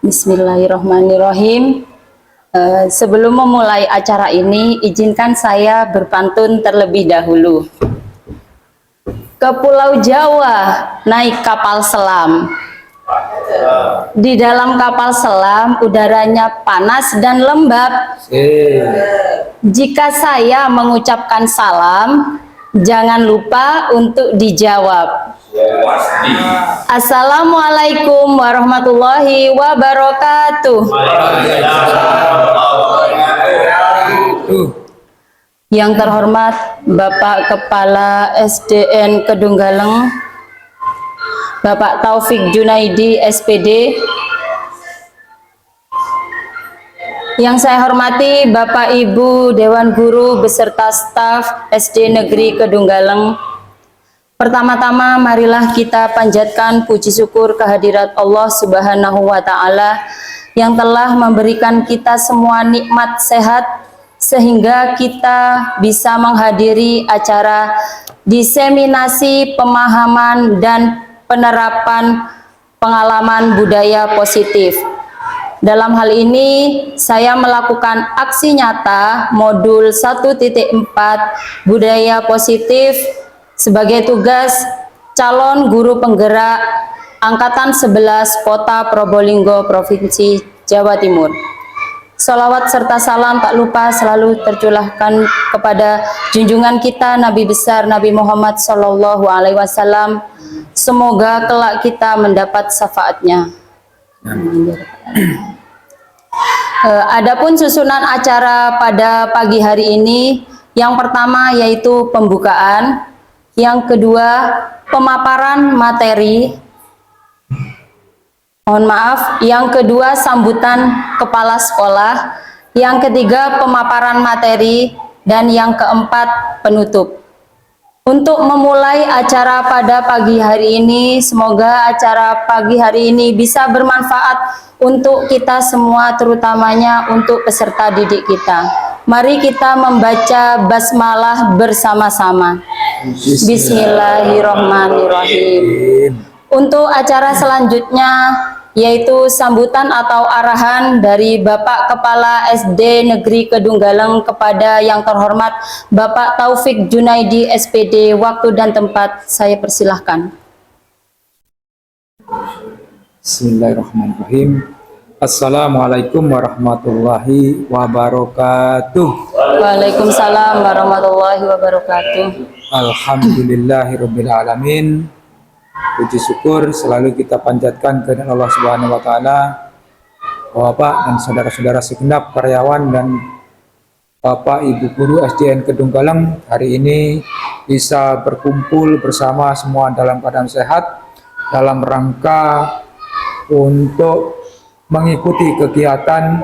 Bismillahirrahmanirrahim. Sebelum memulai acara ini, izinkan saya berpantun terlebih dahulu. Ke Pulau Jawa naik kapal selam. Di dalam kapal selam udaranya panas dan lembab. Jika saya mengucapkan salam, jangan lupa untuk dijawab. Assalamualaikum warahmatullahi wabarakatuh. Yang terhormat Bapak Kepala SDN Kedunggaleng, Bapak Taufik Junaidi SPD. Yang saya hormati Bapak Ibu Dewan Guru beserta staf SD Negeri Kedunggaleng. Pertama-tama marilah kita panjatkan puji syukur kehadirat Allah Subhanahu wa Ta'ala yang telah memberikan kita semua nikmat sehat sehingga kita bisa menghadiri acara diseminasi pemahaman dan penerapan pengalaman budaya positif. Dalam hal ini saya melakukan aksi nyata modul 1.4 budaya positif sebagai tugas calon guru penggerak Angkatan 11 Kota Probolinggo Provinsi Jawa Timur. Salawat serta salam tak lupa selalu tercurahkan kepada junjungan kita Nabi besar Nabi Muhammad SAW. Semoga kelak kita mendapat syafaatnya. Adapun susunan acara pada pagi hari ini, yang pertama yaitu pembukaan. Yang kedua, pemaparan materi. Mohon maaf. Yang kedua, sambutan kepala sekolah. Yang ketiga, pemaparan materi. Dan yang keempat, penutup. Untuk memulai acara pada pagi hari ini, semoga acara pagi hari ini bisa bermanfaat untuk kita semua, terutamanya untuk peserta didik kita. Mari kita membaca basmalah bersama-sama. Bismillahirrahmanirrahim. Untuk acara selanjutnya yaitu sambutan atau arahan dari Bapak Kepala SD Negeri Kedunggaleng kepada yang terhormat Bapak Taufik Junaidi SPD. Waktu dan tempat saya persilahkan. Bismillahirrahmanirrahim. Assalamualaikum warahmatullahi wabarakatuh. Waalaikumsalam warahmatullahi wabarakatuh. Alhamdulillahirabbil alamin. Puji syukur selalu kita panjatkan kepada Allah Subhanahu wa Ta'ala. Bapak dan saudara-saudara segenap karyawan dan Bapak Ibu guru SDN Kedunggaleng hari ini bisa berkumpul bersama semua dalam keadaan sehat dalam rangka untuk mengikuti kegiatan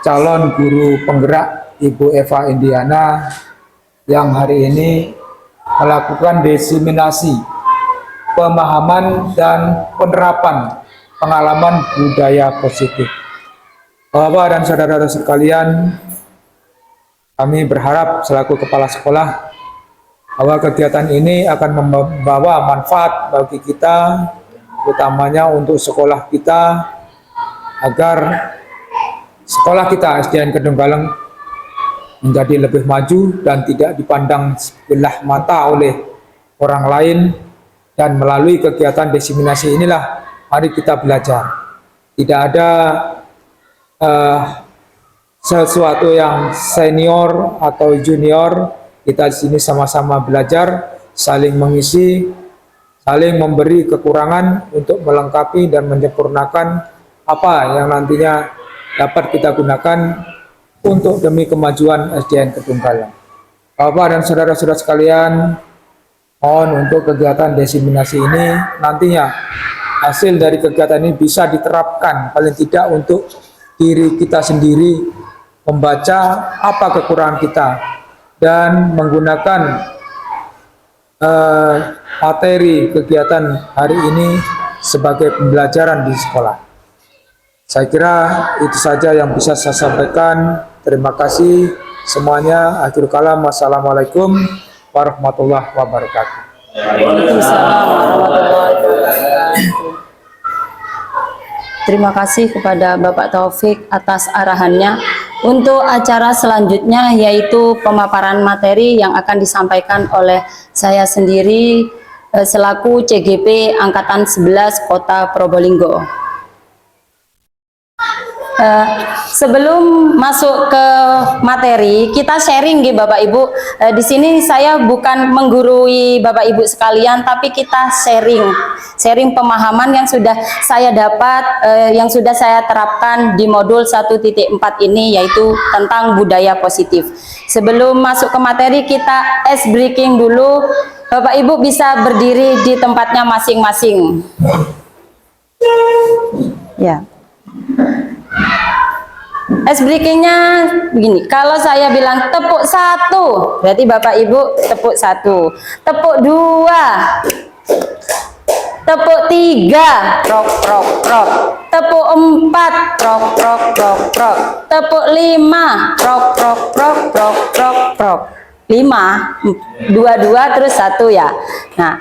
calon guru penggerak Ibu Eva Indiana yang hari ini melakukan diseminasi pemahaman dan penerapan pengalaman budaya positif. Bapak dan saudara sekalian, kami berharap selaku kepala sekolah bahwa kegiatan ini akan membawa manfaat bagi kita, utamanya untuk sekolah kita, agar sekolah kita SDN Kedunggaleng menjadi lebih maju dan tidak dipandang sebelah mata oleh orang lain. Dan melalui kegiatan diseminasi inilah mari kita belajar. Tidak ada sesuatu yang senior atau junior. Kita di sini sama-sama belajar, saling mengisi, saling memberi kekurangan untuk melengkapi dan menyempurnakan apa yang nantinya dapat kita gunakan untuk demi kemajuan SDN Kedunggaleng. Bapak dan saudara-saudara sekalian, mohon untuk kegiatan diseminasi ini nantinya hasil dari kegiatan ini bisa diterapkan paling tidak untuk diri kita sendiri, membaca apa kekurangan kita dan menggunakan materi kegiatan hari ini sebagai pembelajaran di sekolah. Saya kira itu saja yang bisa saya sampaikan. Terima kasih semuanya. Akhirul kalam, wassalamualaikum warahmatullahi wabarakatuh. Waalaikumsalam warahmatullahi wabarakatuh. Terima kasih kepada Bapak Taufik atas arahannya. Untuk acara selanjutnya yaitu pemaparan materi yang akan disampaikan oleh saya sendiri selaku CGP Angkatan 11 Kota Probolinggo. Sebelum masuk ke materi, kita sharing gitu Bapak Ibu. Di sini saya bukan menggurui Bapak Ibu sekalian, tapi kita sharing pemahaman yang sudah saya dapat, yang sudah saya terapkan di modul 1.4 ini, yaitu tentang budaya positif. Sebelum masuk ke materi, kita ice breaking dulu. Bapak Ibu bisa berdiri di tempatnya masing-masing. Ya. Ice breakingnya begini, kalau saya bilang tepuk 1, berarti Bapak Ibu tepuk 1, tepuk 2, tepuk 3, prok prok prok, tepuk 4, prok prok prok prok, tepuk 5, prok prok prok prok prok prok, 5, 2 2 terus 1 ya. Nah,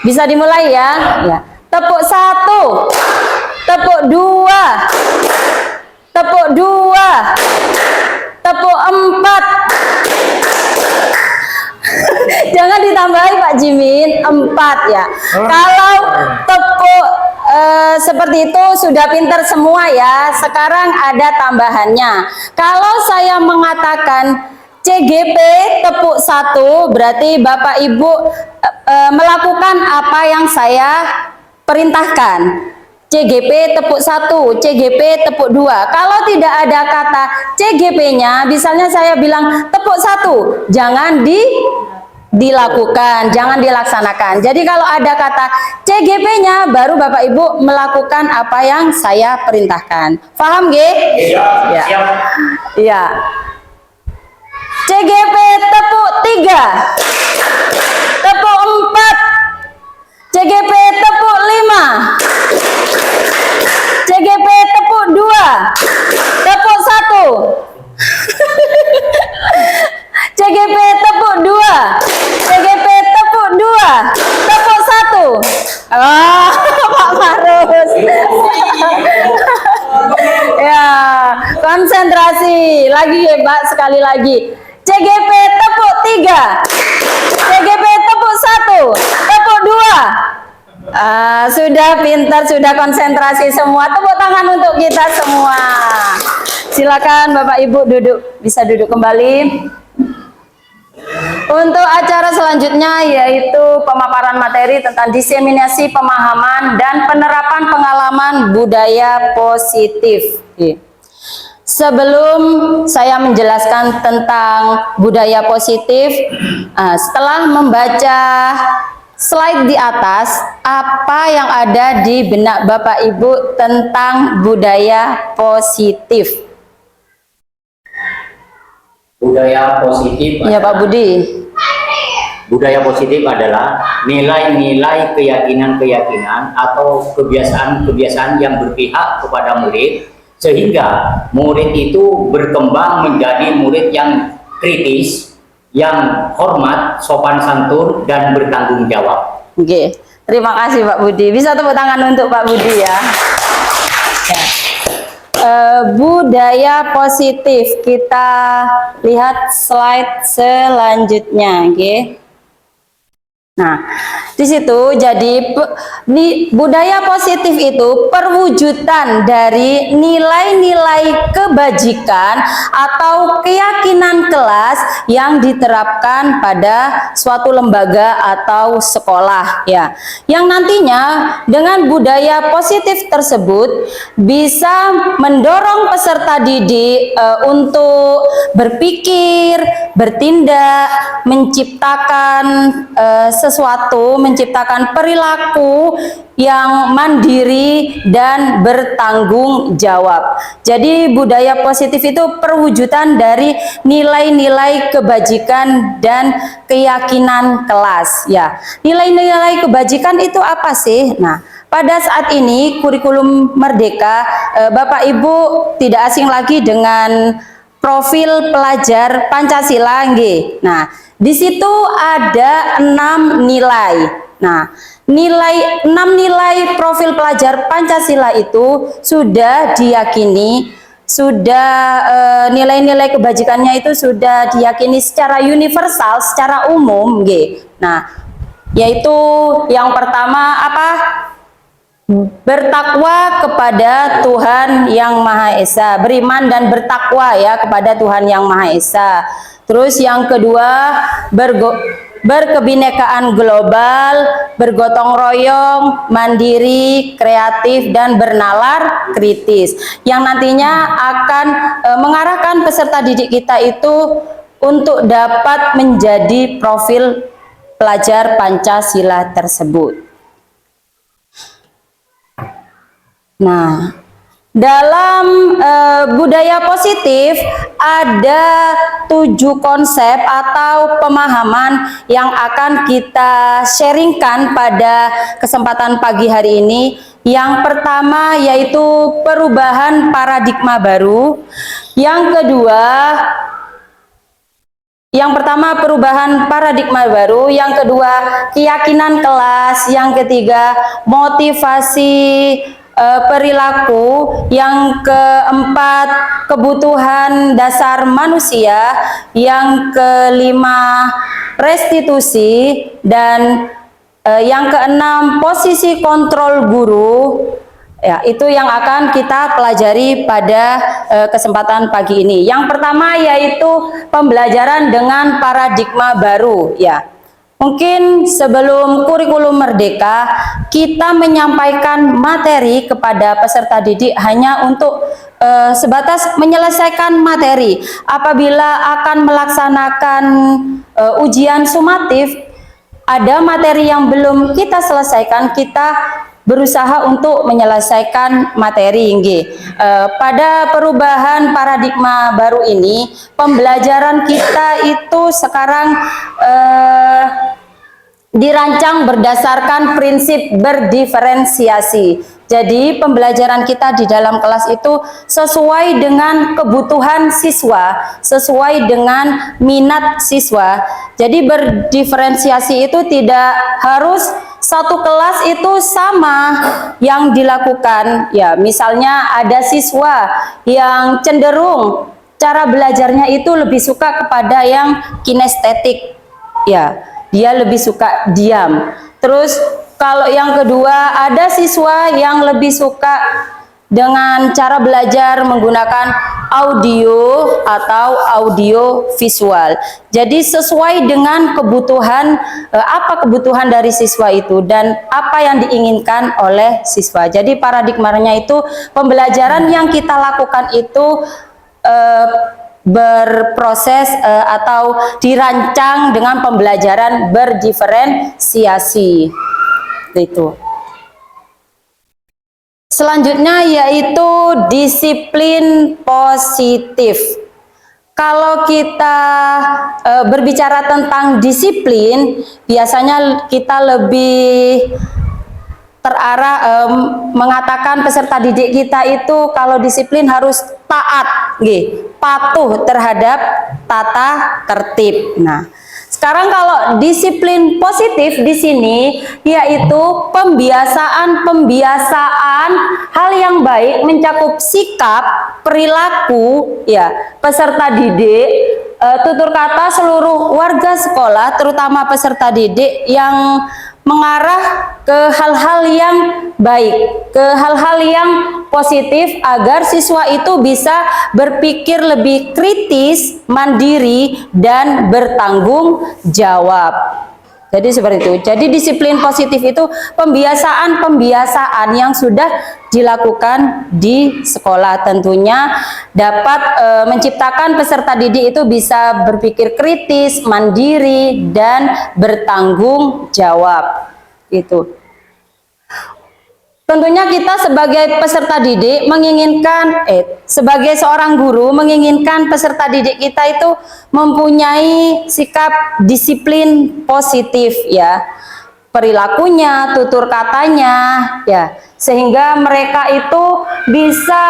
bisa dimulai ya. Ya. Tepuk 1, tepuk 2, tepuk 2, tepuk 4. Jangan ditambahin Pak Jimin, 4 ya. Kalau tepuk seperti itu sudah pintar semua ya. Sekarang ada tambahannya. Kalau saya mengatakan CGP tepuk 1, berarti Bapak Ibu melakukan apa yang saya perintahkan. CGP tepuk 1, CGP tepuk 2. Kalau tidak ada kata CGP-nya, misalnya saya bilang tepuk 1, jangan dilakukan, jangan dilaksanakan. Jadi kalau ada kata CGP-nya, baru Bapak Ibu melakukan apa yang saya perintahkan. Paham, G? Iya. Ya. Ya. CGP tepuk 3, tepuk 4, CGP tepuk 5, CGP tepuk 2, tepuk 1, CGP tepuk 2, CGP tepuk 2, tepuk 1. Oh, Pak Marus. Ya, konsentrasi. Lagi ya, Pak, sekali lagi. CGP tepuk 3, CGP tepuk 1, tepuk 2. Sudah pintar, sudah konsentrasi semua. Tepuk tangan untuk kita semua. Silakan Bapak Ibu duduk, bisa duduk kembali. Untuk acara selanjutnya yaitu pemaparan materi tentang diseminasi pemahaman dan penerapan pengalaman budaya positif. Sebelum saya menjelaskan tentang budaya positif, setelah membaca slide di atas, apa yang ada di benak Bapak Ibu tentang budaya positif? Budaya positif Ya Pak Budi. Budaya positif adalah nilai-nilai keyakinan-keyakinan atau kebiasaan-kebiasaan yang berpihak kepada murid, sehingga murid itu berkembang menjadi murid yang kritis, yang hormat, sopan santun, dan bertanggung jawab. Oke, terima kasih Pak Budi. Bisa tepuk tangan untuk Pak Budi ya. Budaya positif, kita lihat slide selanjutnya, oke. Nah, di situ jadi budaya positif itu perwujudan dari nilai-nilai kebajikan atau keyakinan kelas yang diterapkan pada suatu lembaga atau sekolah ya. Yang nantinya dengan budaya positif tersebut bisa mendorong peserta didik untuk berpikir, bertindak, menciptakan sesuatu, menciptakan perilaku yang mandiri dan bertanggung jawab. Jadi budaya positif itu perwujudan dari nilai-nilai kebajikan dan keyakinan kelas. Ya, nilai-nilai kebajikan itu apa sih? Nah, pada saat ini kurikulum Merdeka, Bapak Ibu tidak asing lagi dengan profil pelajar Pancasila, nggih. Nah, di situ ada 6 nilai. Nah, 6 nilai profil pelajar Pancasila itu sudah diyakini, nilai-nilai kebajikannya itu sudah diyakini secara universal, secara umum, nggih. Nah, yaitu yang pertama apa? Bertakwa kepada Tuhan yang Maha Esa, beriman dan bertakwa ya kepada Tuhan yang Maha Esa. Terus yang kedua, berkebinekaan global, bergotong royong, mandiri, kreatif, dan bernalar kritis, yang nantinya akan mengarahkan peserta didik kita itu untuk dapat menjadi profil pelajar Pancasila tersebut. Nah, dalam budaya positif ada 7 konsep atau pemahaman yang akan kita sharingkan pada kesempatan pagi hari ini. Yang pertama yaitu perubahan paradigma baru. Yang pertama perubahan paradigma baru, yang kedua keyakinan kelas, yang ketiga motivasi perilaku, yang keempat kebutuhan dasar manusia, yang kelima restitusi, dan yang keenam posisi kontrol guru. Ya, itu yang akan kita pelajari pada kesempatan pagi ini. Yang pertama yaitu pembelajaran dengan paradigma baru, ya. Mungkin sebelum kurikulum Merdeka, kita menyampaikan materi kepada peserta didik hanya untuk sebatas menyelesaikan materi. Apabila akan melaksanakan ujian sumatif, ada materi yang belum kita selesaikan, kita berusaha untuk menyelesaikan materi. Pada perubahan paradigma baru ini, pembelajaran kita itu sekarang dirancang berdasarkan prinsip berdiferensiasi. Jadi pembelajaran kita di dalam kelas itu sesuai dengan kebutuhan siswa, sesuai dengan minat siswa. Jadi berdiferensiasi itu tidak harus satu kelas itu sama yang dilakukan. Ya, misalnya ada siswa yang cenderung cara belajarnya itu lebih suka kepada yang kinestetik. Ya, dia lebih suka diam. Terus kalau yang kedua, ada siswa yang lebih suka dengan cara belajar menggunakan audio atau audio visual. Jadi sesuai dengan kebutuhan, apa kebutuhan dari siswa itu dan apa yang diinginkan oleh siswa. Jadi paradigmanya itu pembelajaran yang kita lakukan itu berproses atau dirancang dengan pembelajaran berdiferensiasi. Itu. Selanjutnya yaitu disiplin positif. Kalau kita berbicara tentang disiplin, biasanya kita lebih terarah mengatakan peserta didik kita itu kalau disiplin harus taat, patuh terhadap tata tertib. Nah, sekarang kalau disiplin positif di sini yaitu pembiasaan hal yang baik mencakup sikap, perilaku ya peserta didik, tutur kata seluruh warga sekolah, terutama peserta didik yang mengarah ke hal-hal yang baik, ke hal-hal yang positif agar siswa itu bisa berpikir lebih kritis, mandiri, dan bertanggung jawab. Jadi seperti itu. Jadi disiplin positif itu pembiasaan yang sudah dilakukan di sekolah, tentunya dapat menciptakan peserta didik itu bisa berpikir kritis, mandiri, dan bertanggung jawab. Itu. Tentunya kita sebagai peserta didik menginginkan, sebagai seorang guru menginginkan peserta didik kita itu mempunyai sikap disiplin positif ya, perilakunya, tutur katanya ya, sehingga mereka itu bisa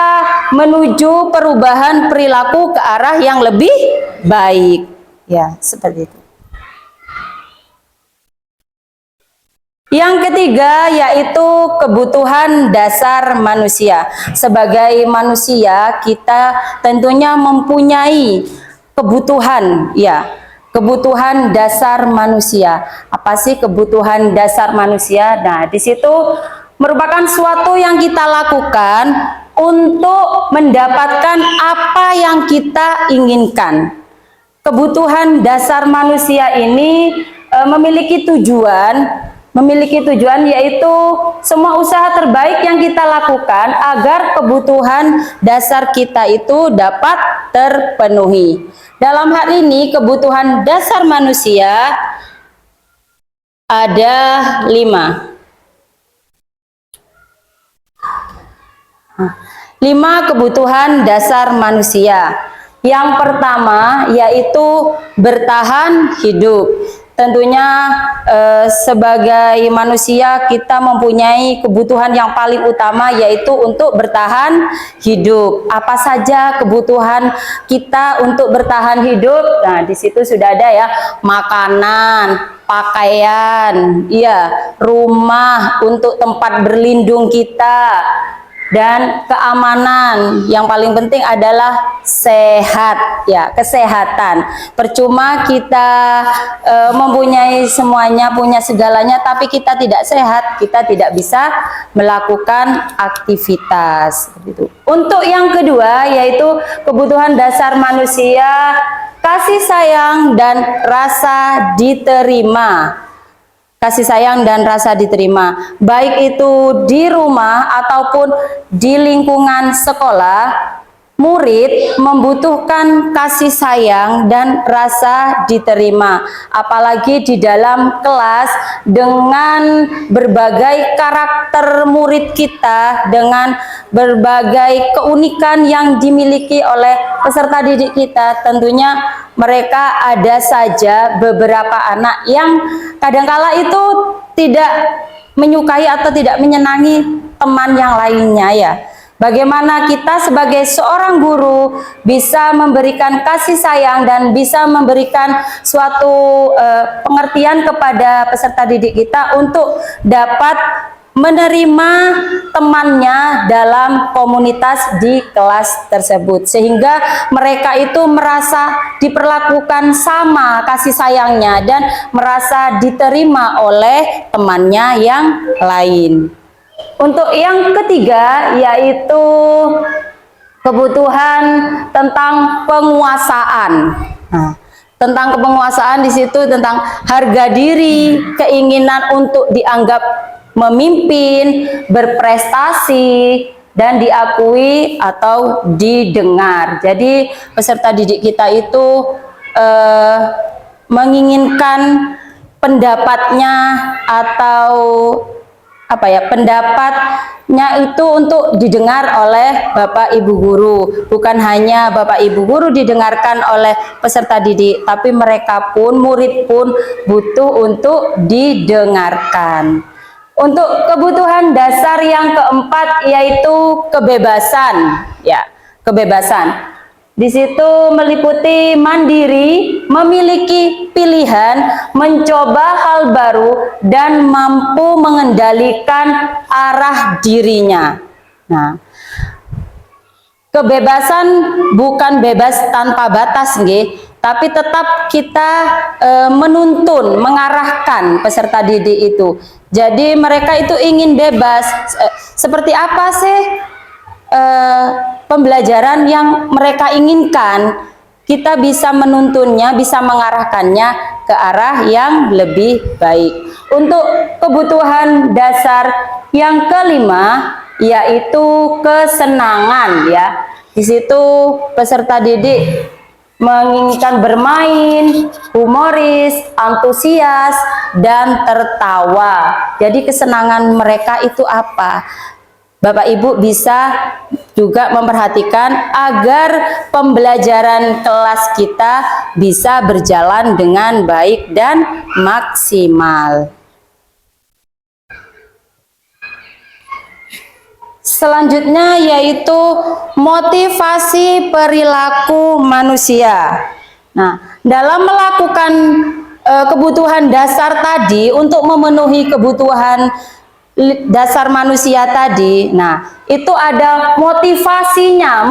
menuju perubahan perilaku ke arah yang lebih baik ya, seperti itu. Yang ketiga yaitu kebutuhan dasar manusia. Sebagai manusia kita tentunya mempunyai kebutuhan ya, kebutuhan dasar manusia. Apa sih kebutuhan dasar manusia? Nah, di situ merupakan suatu yang kita lakukan untuk mendapatkan apa yang kita inginkan. Kebutuhan dasar manusia ini memiliki tujuan yaitu semua usaha terbaik yang kita lakukan agar kebutuhan dasar kita itu dapat terpenuhi. Dalam hal ini kebutuhan dasar manusia ada 5. 5 kebutuhan dasar manusia. Yang pertama yaitu bertahan hidup. Tentunya sebagai manusia kita mempunyai kebutuhan yang paling utama yaitu untuk bertahan hidup. Apa saja kebutuhan kita untuk bertahan hidup? Nah, di situ sudah ada ya, makanan, pakaian, ya, rumah untuk tempat berlindung kita, dan keamanan. Yang paling penting adalah sehat ya, kesehatan. Percuma kita mempunyai semuanya, punya segalanya, tapi kita tidak sehat, kita tidak bisa melakukan aktivitas gitu. Untuk yang kedua yaitu kebutuhan dasar manusia, kasih sayang dan rasa diterima. Kasih sayang dan rasa diterima, baik itu di rumah ataupun di lingkungan sekolah. Murid membutuhkan kasih sayang dan rasa diterima, apalagi di dalam kelas dengan berbagai karakter murid kita, dengan berbagai keunikan yang dimiliki oleh peserta didik kita. Tentunya mereka ada saja beberapa anak yang kadangkala itu tidak menyukai atau tidak menyenangi teman yang lainnya ya. Bagaimana kita sebagai seorang guru bisa memberikan kasih sayang dan bisa memberikan suatu pengertian kepada peserta didik kita untuk dapat menerima temannya dalam komunitas di kelas tersebut, sehingga mereka itu merasa diperlakukan sama kasih sayangnya dan merasa diterima oleh temannya yang lain. Untuk yang ketiga yaitu kebutuhan tentang penguasaan. Nah, tentang penguasaan di situ tentang harga diri, keinginan untuk dianggap memimpin, berprestasi, dan diakui atau didengar. Jadi peserta didik kita itu menginginkan pendapatnya atau pendapatnya itu untuk didengar oleh Bapak Ibu guru. Bukan hanya Bapak Ibu guru didengarkan oleh peserta didik, tapi mereka pun, murid pun butuh untuk didengarkan. Untuk kebutuhan dasar yang keempat yaitu kebebasan, ya, kebebasan. Di situ meliputi mandiri, memiliki pilihan, mencoba hal baru, dan mampu mengendalikan arah dirinya. Nah, kebebasan bukan bebas tanpa batas, nggih, tapi tetap kita menuntun, mengarahkan peserta didik itu. Jadi mereka itu ingin bebas. Seperti apa sih pembelajaran yang mereka inginkan? Kita bisa menuntunnya, bisa mengarahkannya ke arah yang lebih baik. Untuk kebutuhan dasar yang kelima yaitu kesenangan, ya. Di situ peserta didik menginginkan bermain, humoris, antusias, dan tertawa. Jadi kesenangan mereka itu apa? Bapak Ibu bisa juga memperhatikan agar pembelajaran kelas kita bisa berjalan dengan baik dan maksimal. Selanjutnya yaitu motivasi perilaku manusia. Nah, dalam melakukan kebutuhan dasar tadi untuk memenuhi kebutuhan dasar manusia tadi, nah itu ada motivasinya,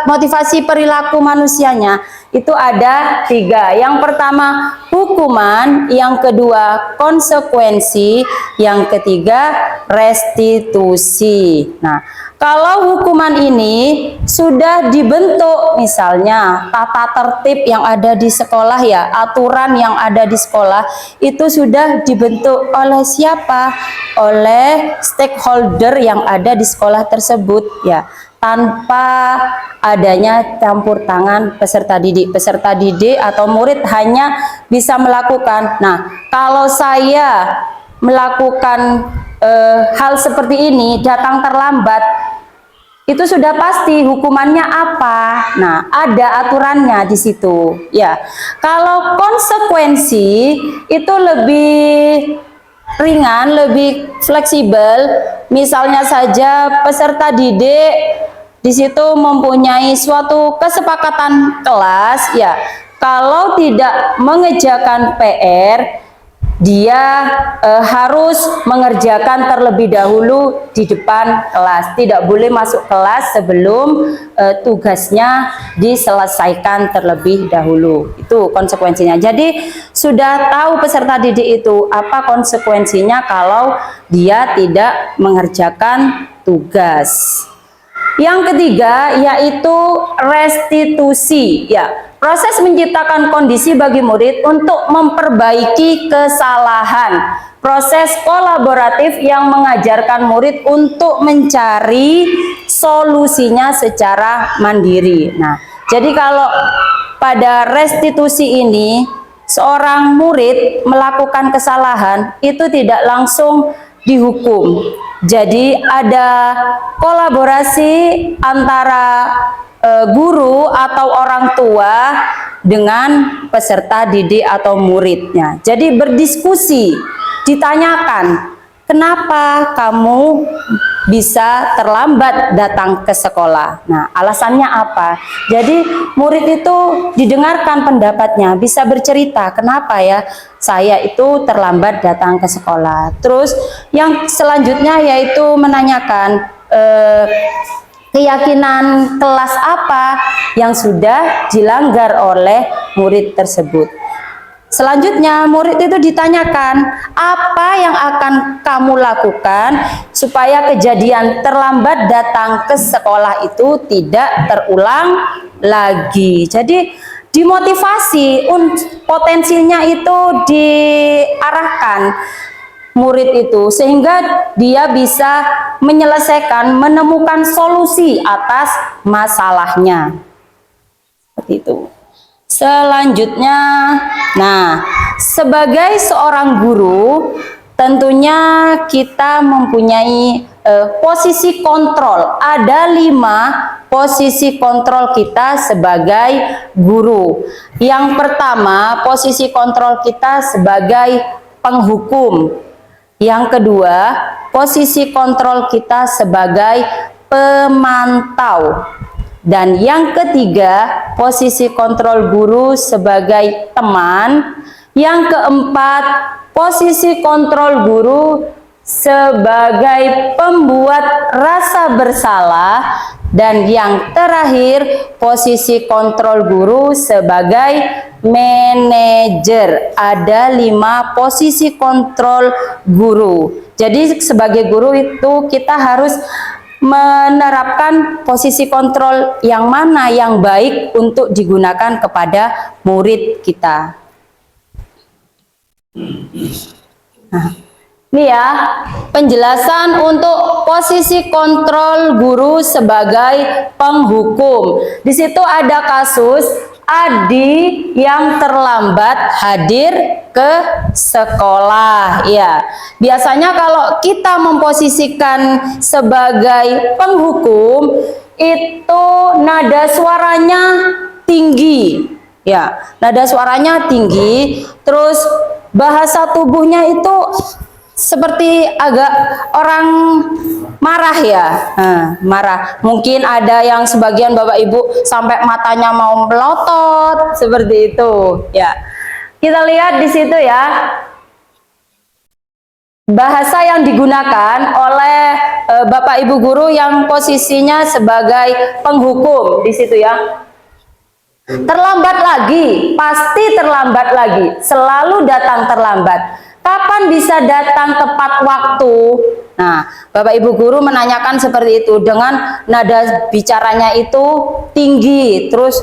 motivasi perilaku manusianya itu ada 3. Yang pertama hukuman, yang kedua konsekuensi, yang ketiga restitusi. Nah, kalau hukuman ini sudah dibentuk, misalnya tata tertib yang ada di sekolah ya, aturan yang ada di sekolah itu sudah dibentuk oleh siapa? Oleh stakeholder yang ada di sekolah tersebut ya, tanpa adanya campur tangan peserta didik. Peserta didik atau murid hanya bisa melakukan. Nah, kalau saya melakukan hal seperti ini, datang terlambat, itu sudah pasti hukumannya apa. Nah, ada aturannya di situ ya. Kalau konsekuensi itu lebih ringan, lebih fleksibel. Misalnya saja peserta didik di situ mempunyai suatu kesepakatan kelas ya, kalau tidak mengerjakan PR, dia harus mengerjakan terlebih dahulu di depan kelas. Tidak boleh masuk kelas sebelum tugasnya diselesaikan terlebih dahulu. Itu konsekuensinya. Jadi sudah tahu peserta didik itu apa konsekuensinya kalau dia tidak mengerjakan tugas. Yang ketiga yaitu restitusi ya. Proses menciptakan kondisi bagi murid untuk memperbaiki kesalahan. Proses kolaboratif yang mengajarkan murid untuk mencari solusinya secara mandiri. Nah, jadi kalau pada restitusi ini seorang murid melakukan kesalahan itu tidak langsung dihukum. Jadi ada kolaborasi antara guru atau orang tua dengan peserta didik atau muridnya. Jadi berdiskusi, ditanyakan, kenapa kamu bisa terlambat datang ke sekolah? Nah, alasannya apa? Jadi murid itu didengarkan pendapatnya, bisa bercerita, kenapa ya saya itu terlambat datang ke sekolah. Terus yang selanjutnya yaitu menanyakan keyakinan kelas apa yang sudah dilanggar oleh murid tersebut. Selanjutnya murid itu ditanyakan apa yang akan kamu lakukan supaya kejadian terlambat datang ke sekolah itu tidak terulang lagi. Jadi dimotivasi, potensinya itu diarahkan murid itu sehingga dia bisa menyelesaikan, menemukan solusi atas masalahnya. Seperti itu. Selanjutnya, nah, sebagai seorang guru tentunya kita mempunyai posisi kontrol. Ada 5 posisi kontrol kita sebagai guru. Yang pertama, posisi kontrol kita sebagai penghukum. Yang kedua, posisi kontrol kita sebagai pemantau. Dan yang ketiga, posisi kontrol guru sebagai teman. Yang keempat, posisi kontrol guru sebagai pembuat rasa bersalah. Dan yang terakhir, posisi kontrol guru sebagai manajer. Ada 5 posisi kontrol guru. Jadi sebagai guru itu kita harus menerapkan posisi kontrol yang mana yang baik untuk digunakan kepada murid kita. Nah, ini ya penjelasan untuk posisi kontrol guru sebagai penghukum. Di situ ada kasus Adi yang terlambat hadir ke sekolah. Ya, biasanya kalau kita memposisikan sebagai penghukum itu nada suaranya tinggi. Ya, nada suaranya tinggi, terus bahasa tubuhnya itu seperti agak orang marah ya. Marah. Mungkin ada yang sebagian Bapak Ibu sampai matanya mau melotot seperti itu ya. Kita lihat di situ ya. Bahasa yang digunakan oleh Bapak Ibu guru yang posisinya sebagai penghukum di situ ya. Terlambat lagi, pasti terlambat lagi, selalu datang terlambat. Kapan bisa datang tepat waktu? Nah, Bapak Ibu guru menanyakan seperti itu dengan nada bicaranya itu tinggi, terus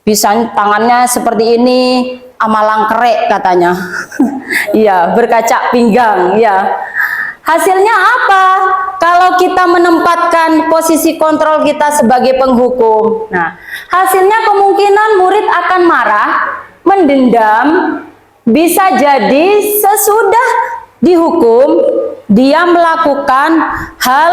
bisa tangannya seperti ini, amalang kerek katanya. Iya, berkaca pinggang, ya. Hasilnya apa? Kalau kita menempatkan posisi kontrol kita sebagai penghukum, nah, hasilnya kemungkinan murid akan marah, mendendam, bisa jadi sesudah dihukum dia melakukan hal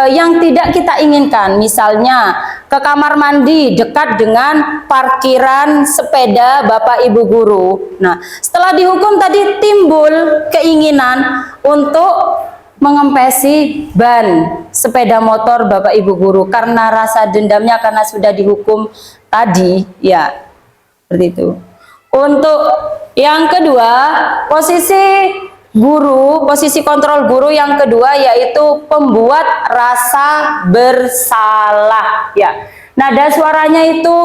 yang tidak kita inginkan, misalnya ke kamar mandi dekat dengan parkiran sepeda Bapak Ibu guru. Nah, setelah dihukum tadi timbul keinginan untuk mengempesi ban sepeda motor Bapak Ibu guru karena rasa dendamnya karena sudah dihukum tadi, ya seperti itu. Untuk yang kedua, posisi guru, posisi kontrol guru yang kedua yaitu pembuat rasa bersalah ya. Nada suaranya itu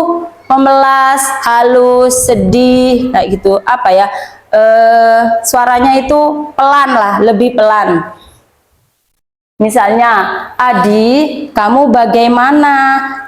memelas, halus, sedih, kayak gitu. Apa ya? Suaranya itu pelan lah, lebih pelan. Misalnya, Adi, kamu bagaimana?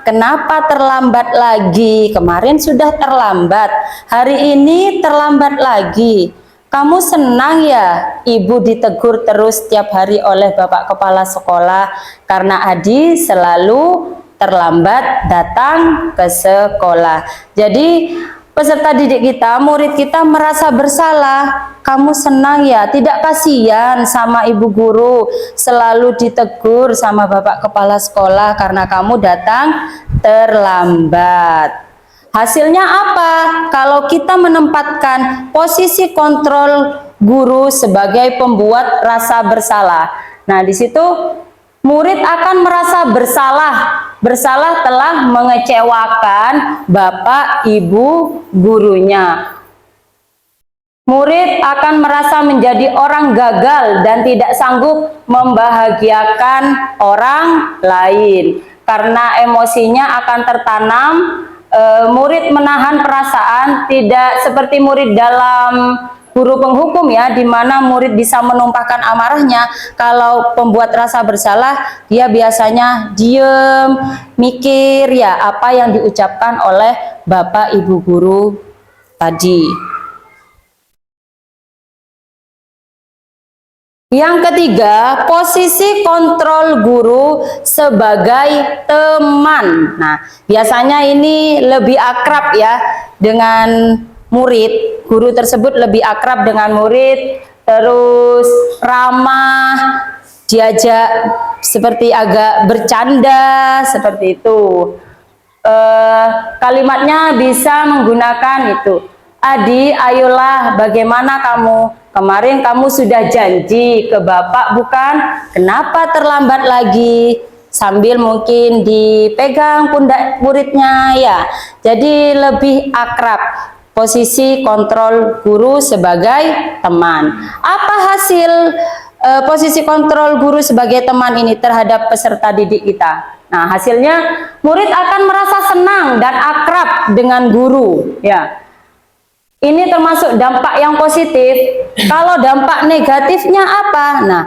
Kenapa terlambat lagi? Kemarin sudah terlambat, hari ini terlambat lagi. Kamu senang ya ibu ditegur terus setiap hari oleh Bapak Kepala Sekolah karena Adi selalu terlambat datang ke sekolah. Jadi peserta didik kita, murid kita merasa bersalah. Kamu senang ya, tidak kasihan sama ibu guru selalu ditegur sama Bapak Kepala Sekolah karena kamu datang terlambat. Hasilnya apa? Kalau kita menempatkan posisi kontrol guru sebagai pembuat rasa bersalah. Nah, di situ murid akan merasa bersalah. Bersalah telah mengecewakan Bapak Ibu gurunya. Murid akan merasa menjadi orang gagal dan tidak sanggup membahagiakan orang lain. Karena emosinya akan tertanam, murid menahan perasaan, tidak seperti murid dalam guru penghukum ya, di mana murid bisa menumpahkan amarahnya. Kalau pembuat rasa bersalah, dia biasanya diem, mikir ya apa yang diucapkan oleh Bapak Ibu guru tadi. Yang ketiga, posisi kontrol guru sebagai teman. Nah, biasanya ini lebih akrab ya dengan murid. Guru tersebut lebih akrab dengan murid, terus ramah, diajak seperti agak bercanda, seperti itu. Kalimatnya bisa menggunakan itu. Adi, ayolah, bagaimana kamu? Kemarin kamu sudah janji ke Bapak bukan? Kenapa terlambat lagi? Sambil mungkin dipegang pundak muridnya ya. Jadi lebih akrab. Posisi kontrol guru sebagai teman. Apa hasil posisi kontrol guru sebagai teman ini terhadap peserta didik kita? Nah, hasilnya murid akan merasa senang dan akrab dengan guru ya. Ini termasuk dampak yang positif. Kalau dampak negatifnya apa? Nah,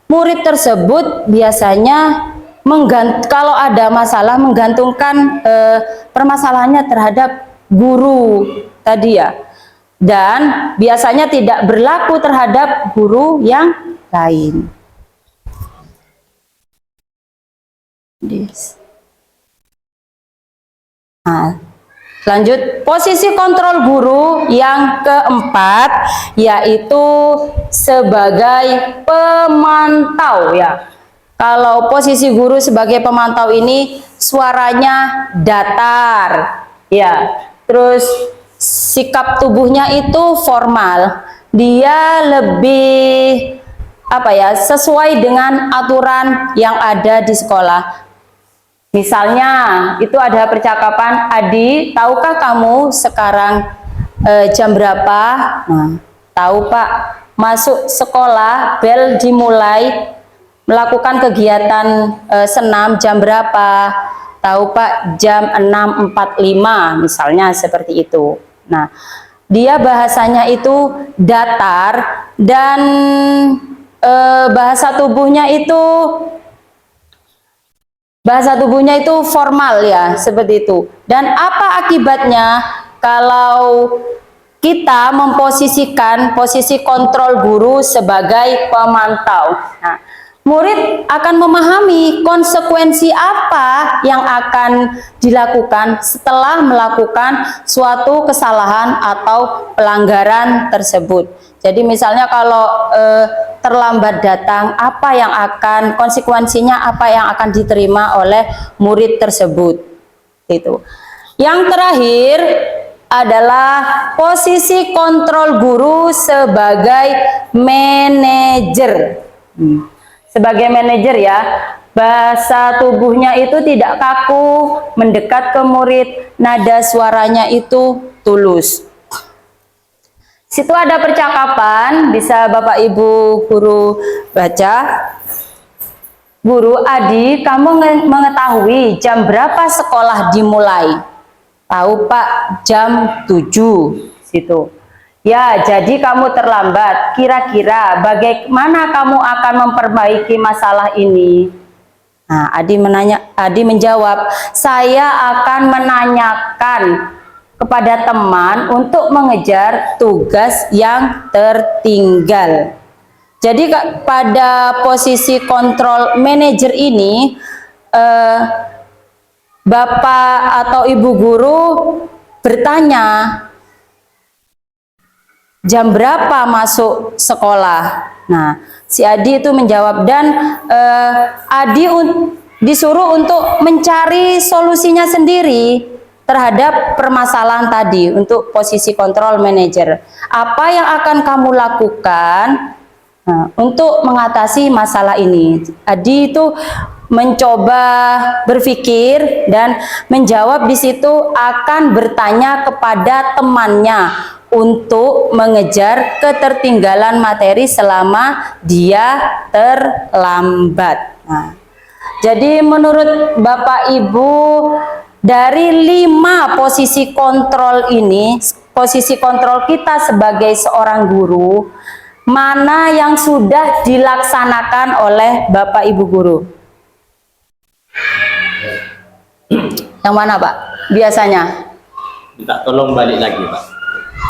murid tersebut biasanya kalau ada masalah menggantungkan permasalahannya terhadap guru tadi ya. Dan biasanya tidak berlaku terhadap guru yang lain. Nah, Lanjut, posisi kontrol guru yang keempat yaitu sebagai pemantau ya. Kalau posisi guru sebagai pemantau ini suaranya datar ya. Terus sikap tubuhnya itu formal. Dia lebih apa ya, sesuai dengan aturan yang ada di sekolah. Misalnya, itu ada percakapan, "Adi, tahukah kamu sekarang jam berapa?" Nah, tahu Pak, masuk sekolah, bel dimulai, melakukan kegiatan senam jam berapa? Tahu Pak, jam 6.45, misalnya seperti itu. Nah, dia bahasanya itu datar dan bahasa tubuhnya itu formal ya, seperti itu. Dan apa akibatnya kalau kita memposisikan posisi kontrol guru sebagai pemantau? Nah, murid akan memahami konsekuensi apa yang akan dilakukan setelah melakukan suatu kesalahan atau pelanggaran tersebut. Jadi misalnya kalau terlambat datang, apa yang akan konsekuensinya, apa yang akan diterima oleh murid tersebut. Itu. Yang terakhir adalah posisi kontrol guru sebagai manajer. Sebagai manajer ya, bahasa tubuhnya itu tidak kaku, mendekat ke murid, nada suaranya itu tulus. Situ ada percakapan, bisa Bapak Ibu guru baca. "Guru, Adi, kamu mengetahui jam berapa sekolah dimulai?" "Tahu Pak, jam 7. Situ. "Ya, jadi kamu terlambat. Kira-kira bagaimana kamu akan memperbaiki masalah ini?" Nah, Adi menjawab, "Saya akan menanyakan kepada teman untuk mengejar tugas yang tertinggal." Jadi pada posisi kontrol manajer ini, Bapak atau Ibu guru bertanya, "Jam berapa masuk sekolah?" Nah, si Adi itu menjawab, dan Adi disuruh untuk mencari solusinya sendiri terhadap permasalahan tadi untuk posisi kontrol manajer. Apa yang akan kamu lakukan untuk mengatasi masalah ini? Adi itu mencoba berpikir dan menjawab di situ akan bertanya kepada temannya untuk mengejar ketertinggalan materi selama dia terlambat. Nah, jadi menurut Bapak Ibu, dari 5 posisi kontrol ini, posisi kontrol kita sebagai seorang guru, mana yang sudah dilaksanakan oleh Bapak Ibu guru? Yang mana Pak? Biasanya? Minta tolong balik lagi Pak,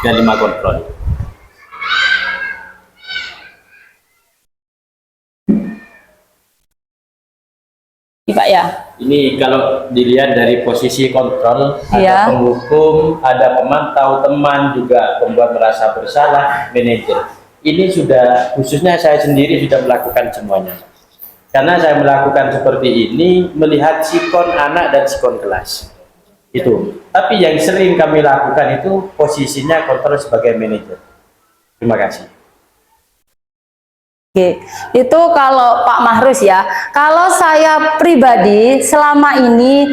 ke 5 kontrol. Iya Pak ya? Ini kalau dilihat dari posisi kontrol, Iya. ada penghukum, ada pemantau, teman, juga pembuat merasa bersalah, manajer. Ini sudah, khususnya saya sendiri sudah melakukan semuanya. Karena saya melakukan seperti ini, melihat sikon anak dan sikon kelas. Itu. Tapi yang sering kami lakukan itu posisinya kontrol sebagai manajer. Terima kasih. Oke, itu kalau Pak Mahrus ya. Kalau saya pribadi selama ini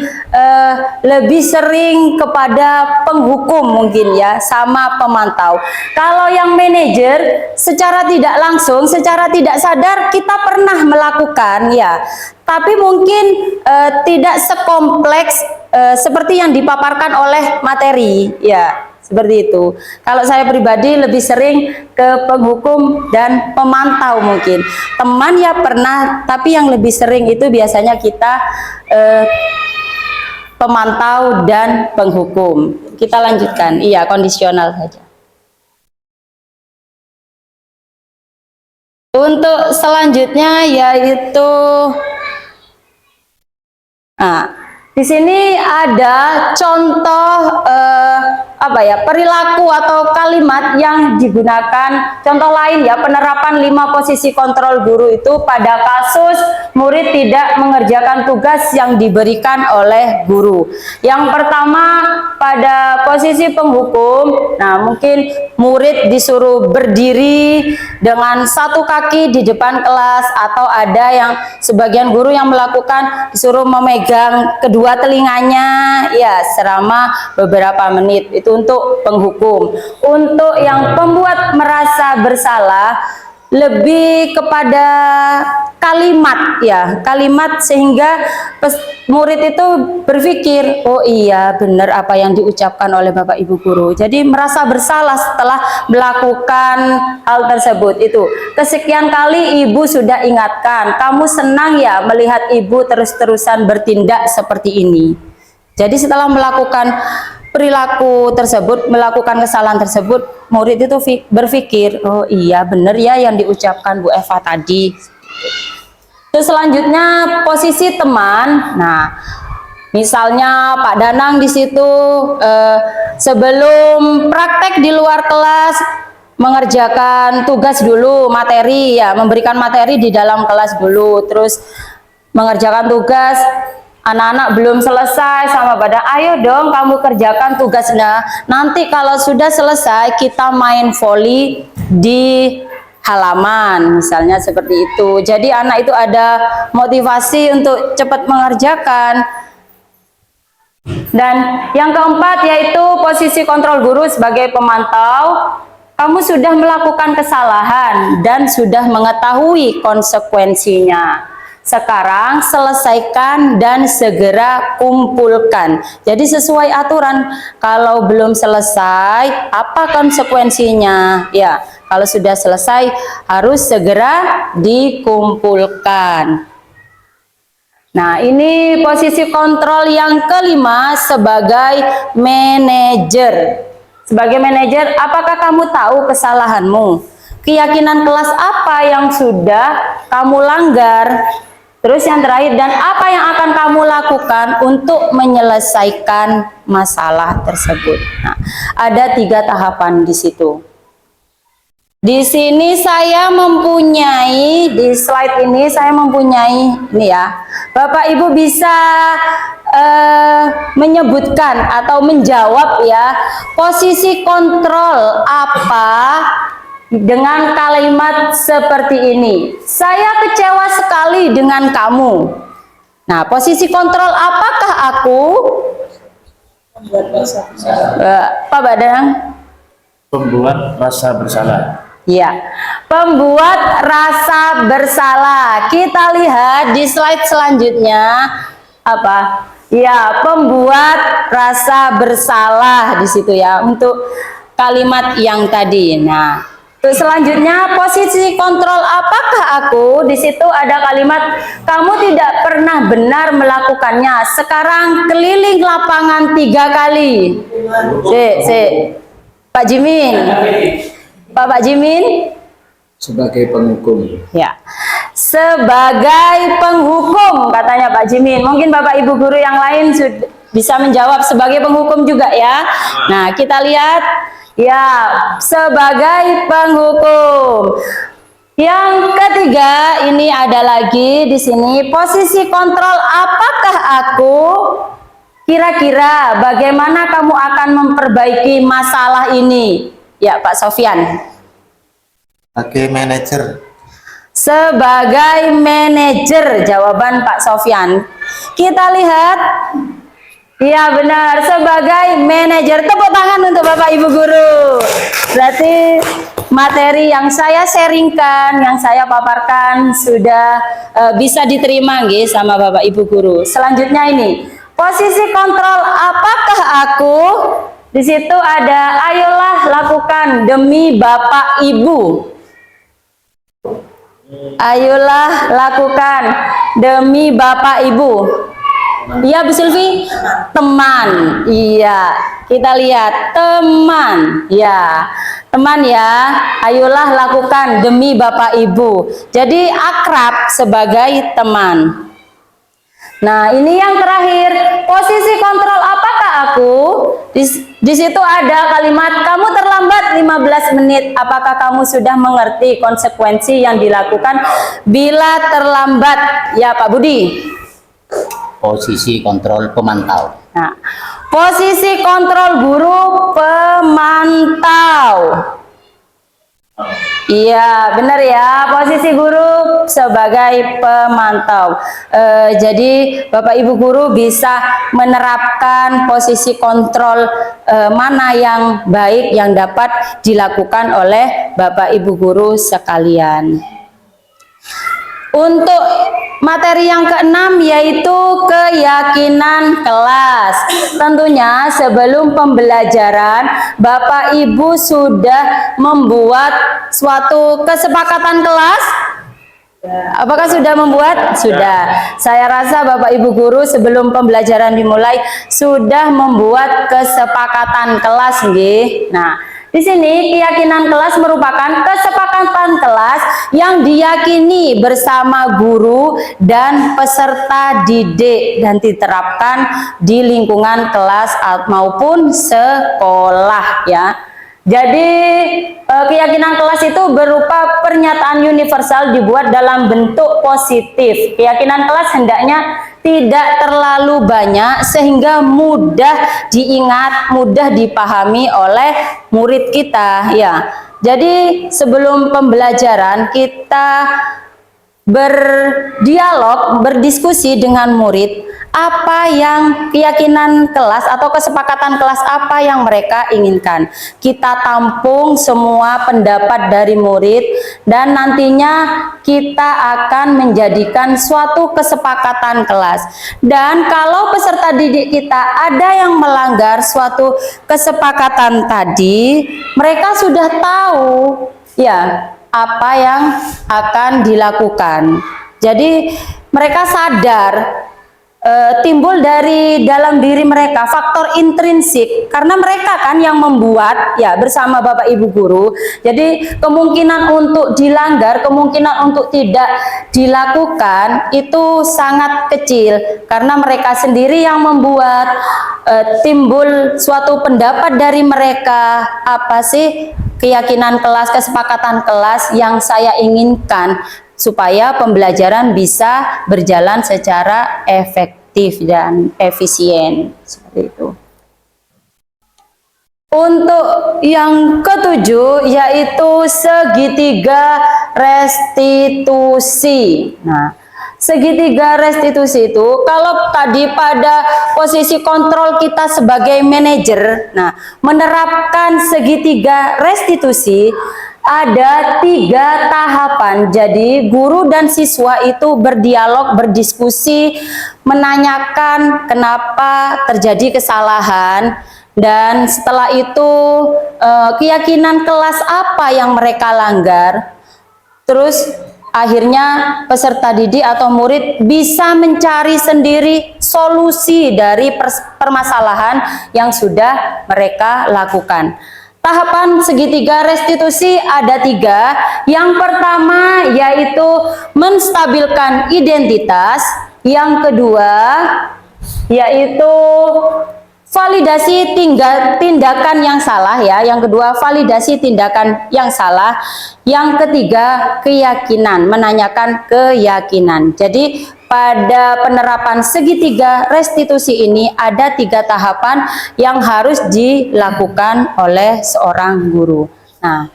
lebih sering kepada penghukum mungkin ya, sama pemantau. Kalau yang manajer secara tidak langsung, secara tidak sadar kita pernah melakukan ya. Tapi mungkin tidak sekompleks seperti yang dipaparkan oleh materi ya. Seperti itu. Kalau saya pribadi lebih sering ke penghukum dan pemantau mungkin. Teman ya pernah, tapi yang lebih sering itu biasanya kita pemantau dan penghukum. Kita lanjutkan. Iya, kondisional saja. Untuk selanjutnya yaitu Di sini ada contoh perilaku atau kalimat yang digunakan. Contoh lain ya, penerapan 5 posisi kontrol guru itu pada kasus murid tidak mengerjakan tugas yang diberikan oleh guru. Yang pertama, pada posisi penghukum. Nah, mungkin murid disuruh berdiri dengan satu kaki di depan kelas, atau ada yang sebagian guru yang melakukan disuruh memegang kedua telinganya ya selama beberapa menit. Itu untuk penghukum. Untuk yang pembuat merasa bersalah, lebih kepada kalimat ya, kalimat sehingga murid itu berpikir, oh iya benar apa yang diucapkan oleh Bapak Ibu guru. Jadi merasa bersalah setelah melakukan hal tersebut. Itu kesekian kali ibu sudah ingatkan, kamu senang ya melihat ibu terus-terusan bertindak seperti ini. Jadi setelah melakukan perilaku tersebut, melakukan kesalahan tersebut, murid itu berpikir, oh iya benar ya yang diucapkan Bu Eva tadi. Terus selanjutnya posisi teman. Nah, misalnya Pak Danang di situ sebelum praktek di luar kelas mengerjakan tugas dulu, materi ya, memberikan materi di dalam kelas dulu, terus mengerjakan tugas. Anak-anak belum selesai sama pada, ayo dong kamu kerjakan tugasnya. Nanti kalau sudah selesai kita main voli di halaman, misalnya seperti itu. Jadi anak itu ada motivasi untuk cepat mengerjakan. Dan yang keempat yaitu posisi kontrol guru sebagai pemantau. Kamu sudah melakukan kesalahan dan sudah mengetahui konsekuensinya. Sekarang selesaikan dan segera kumpulkan. Jadi sesuai aturan, kalau belum selesai apa konsekuensinya? Ya, kalau sudah selesai harus segera dikumpulkan. Nah, ini posisi kontrol yang kelima sebagai manajer. Sebagai manajer, apakah kamu tahu kesalahanmu? Keyakinan kelas apa yang sudah kamu langgar? Terus yang terakhir, dan apa yang akan kamu lakukan untuk menyelesaikan masalah tersebut? Nah, ada 3 tahapan di situ. Di sini saya mempunyai, di slide ini saya mempunyai, ini ya, Bapak Ibu bisa menyebutkan atau menjawab ya, posisi kontrol apa dengan kalimat seperti ini. Saya kecewa sekali dengan kamu. Nah, posisi kontrol apakah aku? Pak Badang? Pembuat rasa bersalah. Ya, pembuat rasa bersalah. Kita lihat di slide selanjutnya apa? Ya, pembuat rasa bersalah di situ ya untuk kalimat yang tadi. Nah, terus selanjutnya posisi kontrol apakah aku? Di situ ada kalimat kamu tidak pernah benar melakukannya. Sekarang keliling lapangan 3 kali. Pak Jimin. Pak Jimin sebagai penghukum. ya, sebagai penghukum katanya Pak Jimin. Mungkin Bapak Ibu guru yang lain sudah bisa menjawab sebagai penghukum juga ya. Nah, kita lihat ya, sebagai penghukum. Yang ketiga ini ada lagi di sini posisi kontrol apakah aku? Kira-kira bagaimana kamu akan memperbaiki masalah ini? Ya, Pak Sofyan. Sebagai manajer. Sebagai manajer, jawaban Pak Sofyan. Kita lihat. Iya benar, sebagai manajer. Tepuk tangan untuk Bapak Ibu guru. Berarti materi yang saya sharingkan, yang saya paparkan sudah bisa diterima nggih sama Bapak Ibu guru. Selanjutnya ini, posisi kontrol apakah aku? Di situ ada ayolah lakukan demi Bapak Ibu. Ayolah lakukan demi Bapak Ibu. Iya Bu Silvi, teman. Iya, kita lihat teman. Ya, teman ya. Ayolah lakukan demi Bapak Ibu. Jadi akrab sebagai teman. Nah, ini yang terakhir, posisi kontrol apakah aku? Di situ ada kalimat kamu terlambat 15 menit. Apakah kamu sudah mengerti konsekuensi yang dilakukan bila terlambat? Ya, Pak Budi. Posisi kontrol pemantau. Nah, posisi kontrol guru pemantau. Iya, benar ya. Posisi guru sebagai pemantau. Jadi Bapak Ibu guru bisa menerapkan posisi kontrol mana yang baik yang dapat dilakukan oleh Bapak Ibu guru sekalian. Untuk materi yang keenam yaitu keyakinan kelas. Tentunya sebelum pembelajaran Bapak Ibu sudah membuat suatu kesepakatan kelas. Apakah sudah membuat? Sudah. Saya rasa Bapak Ibu guru sebelum pembelajaran dimulai sudah membuat kesepakatan kelas nggih. Nah, di sini keyakinan kelas merupakan kesepakatan kelas yang diyakini bersama guru dan peserta didik dan diterapkan di lingkungan kelas maupun sekolah ya. Jadi keyakinan kelas itu berupa pernyataan universal dibuat dalam bentuk positif. Keyakinan kelas hendaknya tidak terlalu banyak sehingga mudah diingat, mudah dipahami oleh murid kita ya. Jadi sebelum pembelajaran kita berdialog, berdiskusi dengan murid apa yang keyakinan kelas atau kesepakatan kelas apa yang mereka inginkan. Kita tampung semua pendapat dari murid dan nantinya kita akan menjadikan suatu kesepakatan kelas. Dan kalau peserta didik kita ada yang melanggar suatu kesepakatan tadi, mereka sudah tahu ya apa yang akan dilakukan. Jadi mereka sadar timbul dari dalam diri mereka faktor intrinsik karena mereka kan yang membuat ya bersama Bapak Ibu guru. Jadi kemungkinan untuk dilanggar, kemungkinan untuk tidak dilakukan itu sangat kecil karena mereka sendiri yang membuat. Timbul suatu pendapat dari mereka, apa sih keyakinan kelas, kesepakatan kelas yang saya inginkan supaya pembelajaran bisa berjalan secara efektif dan efisien seperti itu. Untuk yang ketujuh yaitu segitiga restitusi. Nah, segitiga restitusi itu kalau tadi pada posisi kontrol kita sebagai manajer, nah menerapkan segitiga restitusi ada 3 tahapan. Jadi guru dan siswa itu berdialog, berdiskusi, menanyakan kenapa terjadi kesalahan, dan setelah itu keyakinan kelas apa yang mereka langgar. Terus akhirnya peserta didik atau murid bisa mencari sendiri solusi dari permasalahan yang sudah mereka lakukan. Tahapan segitiga restitusi ada 3. Yang pertama yaitu menstabilkan identitas. Yang kedua yaitu validasi tindakan yang salah ya. Yang kedua validasi tindakan yang salah. Yang ketiga keyakinan, menanyakan keyakinan. Jadi pada penerapan segitiga restitusi ini ada 3 tahapan yang harus dilakukan oleh seorang guru. Nah,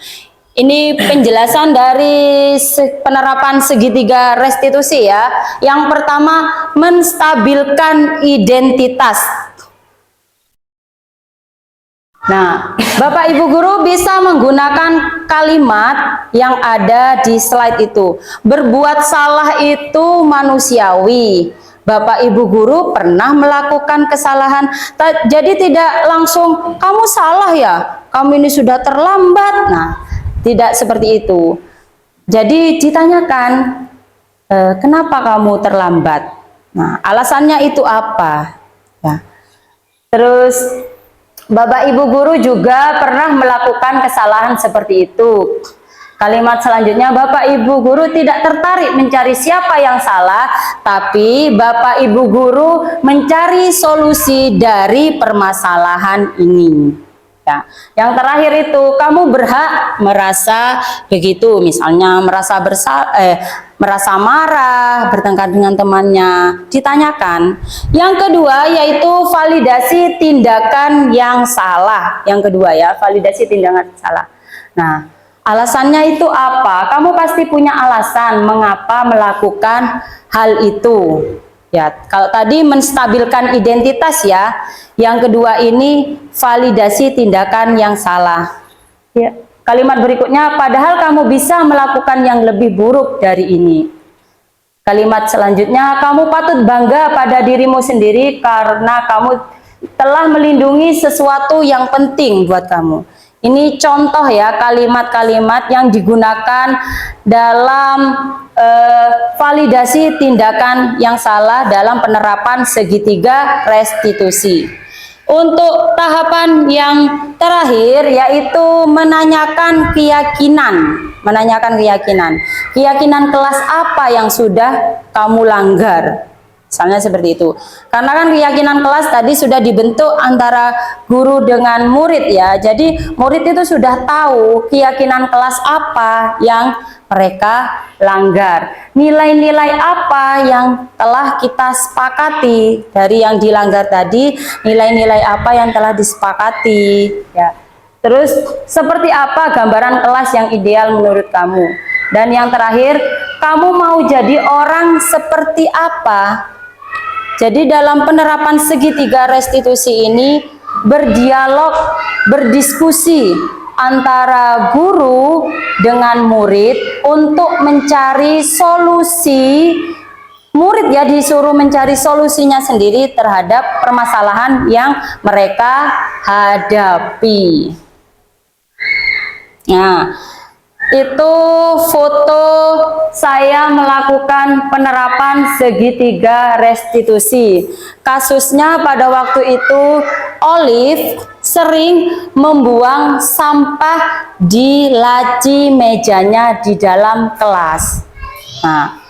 ini penjelasan dari penerapan segitiga restitusi ya. Yang pertama menstabilkan identitas. Nah, Bapak Ibu guru bisa menggunakan kalimat yang ada di slide itu. Berbuat salah itu manusiawi. Bapak Ibu guru pernah melakukan kesalahan, jadi tidak langsung kamu salah ya, kamu ini sudah terlambat. Nah, tidak seperti itu. Jadi ditanyakan, kenapa kamu terlambat? Nah, alasannya itu apa? Ya. Terus Bapak Ibu guru juga pernah melakukan kesalahan seperti itu. Kalimat selanjutnya, Bapak Ibu guru tidak tertarik mencari siapa yang salah, tapi Bapak Ibu guru mencari solusi dari permasalahan ini. Ya. Yang terakhir itu, kamu berhak merasa begitu, misalnya merasa marah, bertengkar dengan temannya, ditanyakan. Yang kedua yaitu validasi tindakan yang salah. Yang kedua ya, validasi tindakan salah. Nah, alasannya itu apa? Kamu pasti punya alasan mengapa melakukan hal itu. Ya, kalau tadi menstabilkan identitas ya. Yang kedua ini validasi tindakan yang salah. Ya, kalimat berikutnya, padahal kamu bisa melakukan yang lebih buruk dari ini. Kalimat selanjutnya, kamu patut bangga pada dirimu sendiri karena kamu telah melindungi sesuatu yang penting buat kamu. Ini contoh ya kalimat-kalimat yang digunakan dalam validasi tindakan yang salah dalam penerapan segitiga restitusi. Untuk tahapan yang terakhir yaitu menanyakan keyakinan. Keyakinan kelas apa yang sudah kamu langgar. Misalnya seperti itu. Karena kan keyakinan kelas tadi sudah dibentuk antara guru dengan murid ya. Jadi murid itu sudah tahu keyakinan kelas apa yang mereka langgar. Nilai-nilai apa yang telah kita sepakati dari yang dilanggar tadi, nilai-nilai apa yang telah disepakati ya. Terus seperti apa gambaran kelas yang ideal menurut kamu? Dan yang terakhir, kamu mau jadi orang seperti apa? Jadi dalam penerapan segitiga restitusi ini berdialog, berdiskusi antara guru dengan murid untuk mencari solusi. Murid ya disuruh mencari solusinya sendiri terhadap permasalahan yang mereka hadapi. Nah, itu foto saya melakukan penerapan segitiga restitusi. Kasusnya pada waktu itu Olive sering membuang sampah di laci mejanya di dalam kelas. Nah,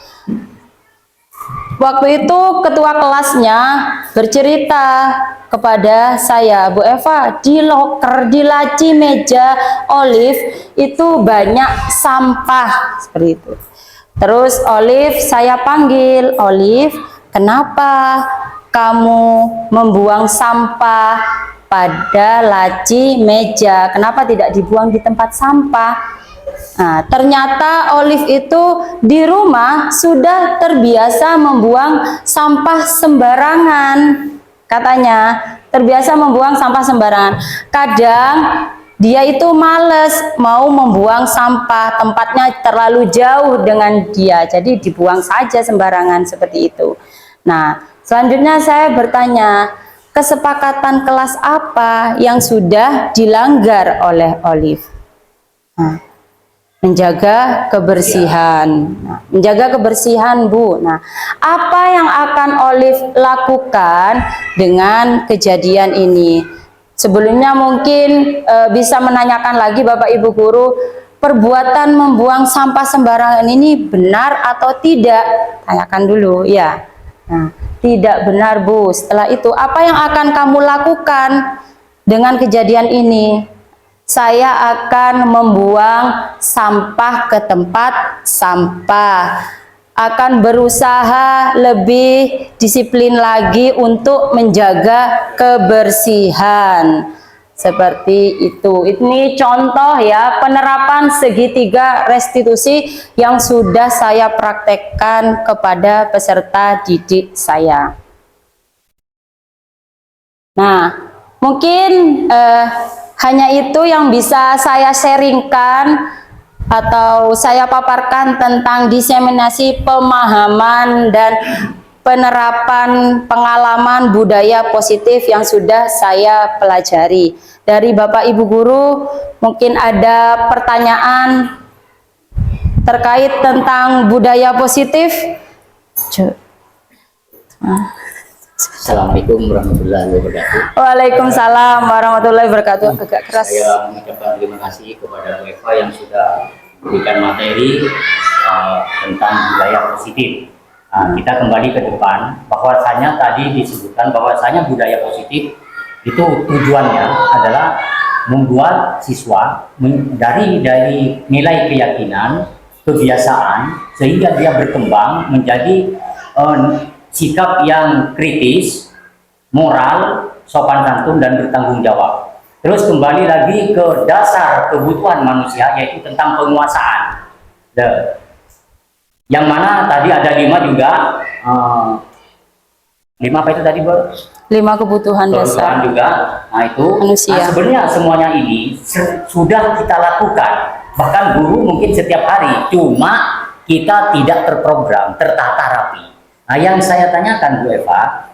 waktu itu ketua kelasnya bercerita kepada saya, Bu Eva, di loker, di laci meja Olive itu banyak sampah seperti itu. Terus Olive, saya panggil, Olive, kenapa kamu membuang sampah pada laci meja? Kenapa tidak dibuang di tempat sampah? Nah, ternyata Olive itu di rumah sudah terbiasa membuang sampah sembarangan. Katanya terbiasa membuang sampah sembarangan. Kadang dia itu males mau membuang sampah, tempatnya terlalu jauh dengan dia, jadi dibuang saja sembarangan seperti itu. Nah, selanjutnya saya bertanya, kesepakatan kelas apa yang sudah dilanggar oleh Olive? Nah, menjaga kebersihan. Nah, menjaga kebersihan, Bu. Nah, apa yang akan Olive lakukan dengan kejadian ini? Sebelumnya mungkin bisa menanyakan lagi Bapak Ibu guru, perbuatan membuang sampah sembarangan ini benar atau tidak? Tanyakan dulu ya. Nah, tidak benar, Bu. Setelah itu apa yang akan kamu lakukan dengan kejadian ini? Saya akan membuang sampah ke tempat sampah, akan berusaha lebih disiplin lagi untuk menjaga kebersihan. Seperti itu. Ini contoh ya penerapan segitiga restitusi yang sudah saya praktekkan kepada peserta didik saya. Nah, mungkin hanya itu yang bisa saya sharingkan atau saya paparkan tentang diseminasi pemahaman dan penerapan pengalaman budaya positif yang sudah saya pelajari. Dari Bapak Ibu guru, mungkin ada pertanyaan terkait tentang budaya positif? Assalamualaikum warahmatullahi wabarakatuh. Waalaikumsalam warahmatullahi wabarakatuh. Agak keras. Saya mengucapkan terima kasih kepada Bu Eva yang sudah memberikan materi tentang budaya positif. Kita kembali ke depan, bahwasanya tadi disebutkan bahwasanya budaya positif itu tujuannya adalah membuat siswa dari nilai keyakinan, kebiasaan, sehingga dia berkembang menjadi sikap yang kritis, moral, sopan santun, dan bertanggung jawab. Terus kembali lagi ke dasar kebutuhan manusia, yaitu tentang penguasaan. Yang mana tadi ada 5 juga, 5 apa itu tadi, Bu? 5 kebutuhan dasar juga. Nah itu manusia. Nah, sebenarnya semuanya ini sudah kita lakukan, bahkan guru mungkin setiap hari, cuma kita tidak terprogram, tertata rapi. Nah yang saya tanyakan Bu Eva,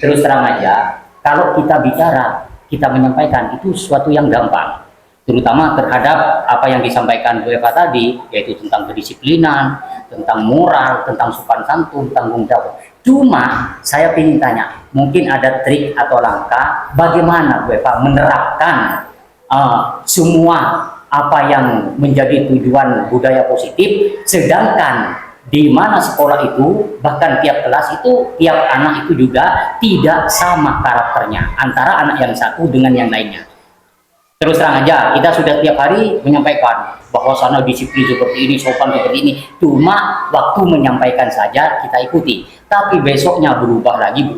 terus terang aja, kalau kita bicara, kita menyampaikan itu sesuatu yang gampang, terutama terhadap apa yang disampaikan Bu Eva tadi, yaitu tentang kedisiplinan, tentang moral, tentang sopan santun, tanggung jawab. Cuma saya ingin tanya, mungkin ada trik atau langkah bagaimana Bu Eva menerapkan semua apa yang menjadi tujuan budaya positif, sedangkan di mana sekolah itu, bahkan tiap kelas itu, tiap anak itu juga tidak sama karakternya antara anak yang satu dengan yang lainnya. Terus terang aja, kita sudah tiap hari menyampaikan bahwa sana disiplin seperti ini, sopan seperti ini, cuma waktu menyampaikan saja kita ikuti, tapi besoknya berubah lagi.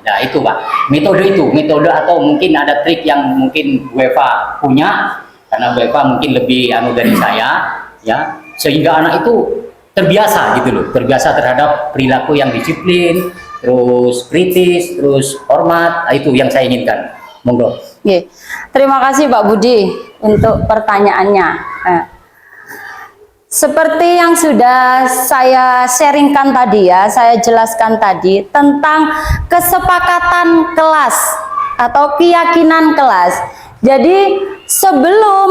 Nah itu Pak, metode atau mungkin ada trik yang mungkin Bu Eva punya, karena Bu Eva mungkin lebih dari saya, ya, sehingga anak itu terbiasa gitu loh, terbiasa terhadap perilaku yang disiplin, terus kritis, terus hormat. Nah, itu yang saya inginkan. Monggo. Oke. Terima kasih Pak Budi untuk pertanyaannya. Seperti yang sudah saya sharingkan tadi ya, saya jelaskan tadi tentang kesepakatan kelas atau keyakinan kelas. Jadi sebelum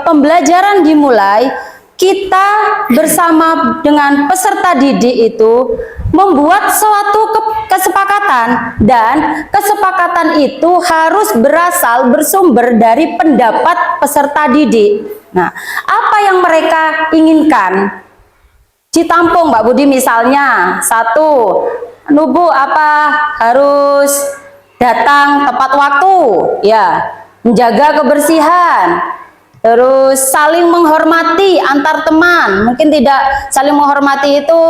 pembelajaran dimulai, kita bersama dengan peserta didik itu membuat suatu kesepakatan, dan kesepakatan itu harus bersumber dari pendapat peserta didik. Nah, apa yang mereka inginkan ditampung Mbak Budi, misalnya 1, Bu, apa harus datang tepat waktu, ya, menjaga kebersihan, terus saling menghormati antar teman. Mungkin tidak saling menghormati itu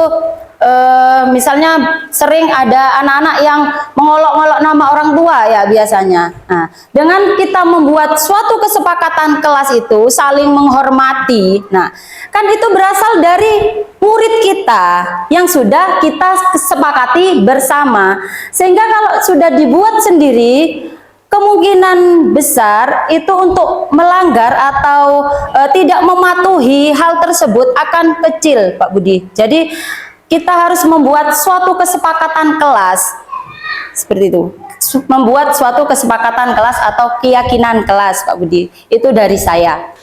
misalnya sering ada anak-anak yang mengolok-olok nama orang tua ya biasanya. Nah, dengan kita membuat suatu kesepakatan kelas itu saling menghormati, nah kan itu berasal dari murid kita yang sudah kita sepakati bersama, sehingga kalau sudah dibuat sendiri, kemungkinan besar itu untuk melanggar atau tidak mematuhi hal tersebut akan kecil Pak Budi. Jadi kita harus membuat suatu kesepakatan kelas seperti itu, membuat suatu kesepakatan kelas atau keyakinan kelas Pak Budi. Itu dari saya.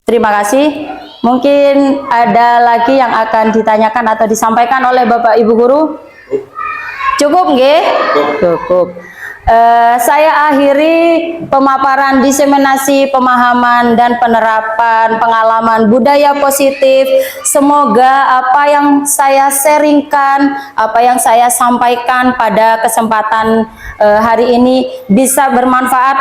Terima kasih. Mungkin ada lagi yang akan ditanyakan atau disampaikan oleh Bapak Ibu Guru? Cukup nggih? Cukup. Saya akhiri pemaparan diseminasi pemahaman dan penerapan pengalaman budaya positif. Semoga apa yang saya sharingkan, apa yang saya sampaikan pada kesempatan hari ini bisa bermanfaat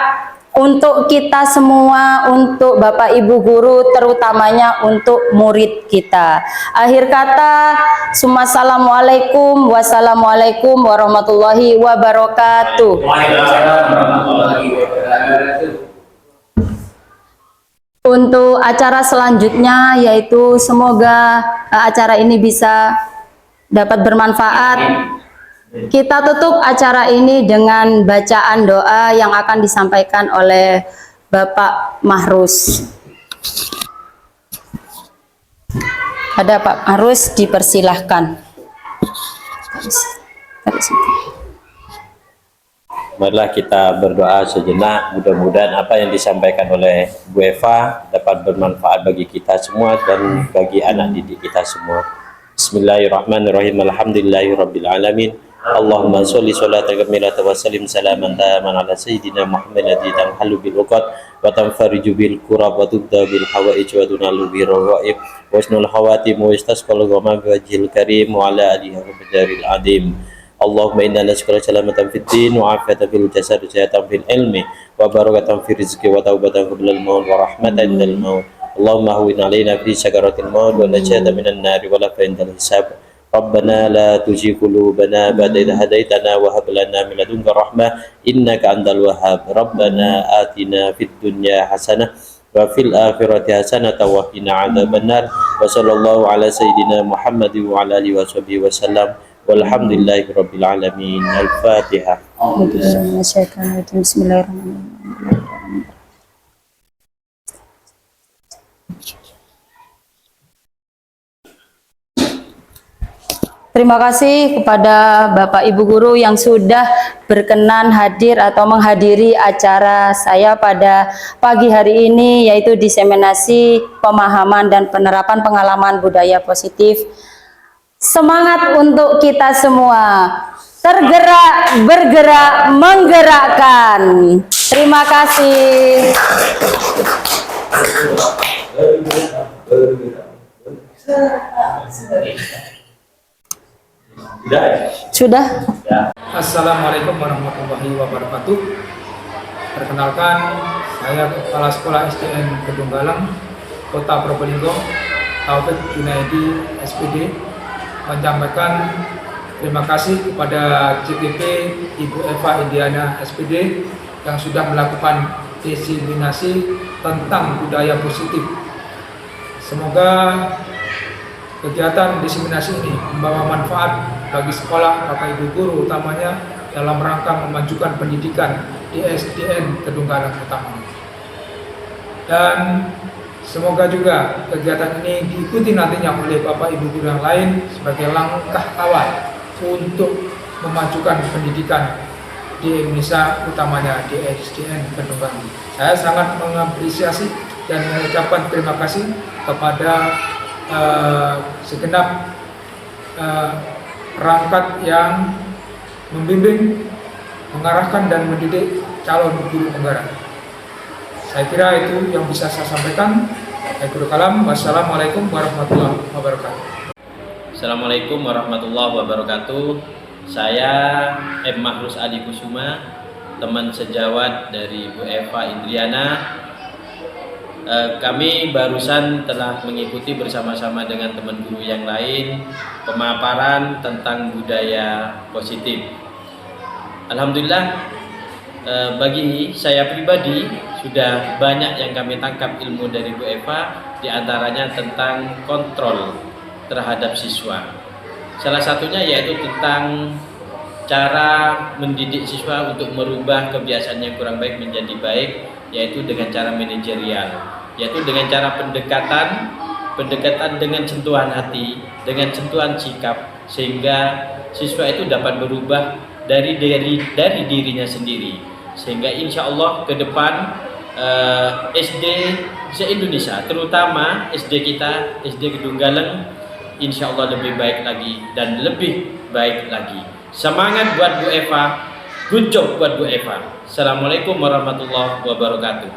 untuk kita semua, untuk Bapak Ibu Guru, terutamanya untuk murid kita. Akhir kata, Assalamualaikum wassalamualaikum warahmatullahi wabarakatuh. Untuk acara selanjutnya, yaitu semoga acara ini bisa dapat bermanfaat. Kita tutup acara ini dengan bacaan doa yang akan disampaikan oleh Bapak Mahrus. Ada Pak Mahrus, dipersilahkan. Marilah kita berdoa sejenak, mudah-mudahan apa yang disampaikan oleh Bu Eva dapat bermanfaat bagi kita semua dan bagi anak didik kita semua. Bismillahirrahmanirrahim. Alhamdulillahirabbil alamin. Allahumma sholli sholatan kamilatan wa sallim salaman taman ala sayyidina Muhammad alladhi tanhalu bil uqad wa tanfariju bil kurab wa tubda bil hawaij wa tunalu bil rawaib wa husnul khawatim wa istasqal ghama wajhil karim wa ala alihi wa badaril adim. Allahumma inna nas'aluka salamatan fid din wa afiyatan fil jasad wa sihhatan fil ilmi wa barakatan fil rizqi wa taubatan qabla al maut wa rahmatan indal maut. Allahumma hawwin alaina fi sakaratil maut wa najata minan nar wa la indal hisab. Rabbana la tuzigh qulubana ba'da idh hadaitana wa hab lana min ladunka rahmah innaka antal wahhab. Rabbana atina fid dunya hasanah wa fil akhirati hasanah wa qina adzabannar. Wa sallallahu ala sayyidina Muhammad wa ala alihi washabihi wasallam. Walhamdulillahi rabbil alamin. Al-Fatihah. Bismillahirrahmanirrahim. Terima kasih kepada Bapak Ibu Guru yang sudah berkenan hadir atau menghadiri acara saya pada pagi hari ini, yaitu diseminasi pemahaman dan penerapan pengalaman budaya positif. Semangat untuk kita semua, tergerak, bergerak, menggerakkan. Terima kasih. Sudah? Assalamualaikum warahmatullahi wabarakatuh. Perkenalkan, saya Kepala Sekolah SDN Kedung Galang, Kota Probolinggo, Taufik Junaidi, SPD, menyampaikan terima kasih kepada CTP Ibu Eva Indiana, SPD, yang sudah melakukan diseminasi tentang budaya positif. Semoga kegiatan diseminasi ini membawa manfaat bagi sekolah, Bapak Ibu Guru utamanya dalam rangka memajukan pendidikan di SDN Kedung Galang utamanya. Dan semoga juga kegiatan ini diikuti nantinya oleh Bapak Ibu Guru yang lain sebagai langkah awal untuk memajukan pendidikan di Indonesia utamanya di SDN Kedung Galang. Saya sangat mengapresiasi dan mengucapkan terima kasih kepada segenap perangkat yang membimbing, mengarahkan dan mendidik calon guru penggerak. Saya kira itu yang bisa saya sampaikan. Akhirul kalam. Wassalamualaikum warahmatullahi wabarakatuh. Assalamualaikum warahmatullahi wabarakatuh. Saya M. Mahrus Adi Kusuma, teman sejawat dari Bu Eva Indriana. Kami barusan telah mengikuti bersama-sama dengan teman guru yang lain pemaparan tentang budaya positif. Alhamdulillah, bagi saya pribadi sudah banyak yang kami tangkap ilmu dari Bu Eva, diantaranya tentang kontrol terhadap siswa. Salah satunya yaitu tentang cara mendidik siswa untuk merubah kebiasaan yang kurang baik menjadi baik, yaitu dengan cara manajerial, yaitu dengan cara pendekatan dengan sentuhan hati, dengan sentuhan sikap, sehingga siswa itu dapat berubah dari dirinya sendiri, sehingga insya Allah ke depan SD se-Indonesia, terutama SD kita, SD Kedung Galang, insya Allah lebih baik lagi dan lebih baik lagi. Semangat buat Bu Eva, good job buat Bu Eva. Assalamualaikum warahmatullahi wabarakatuh.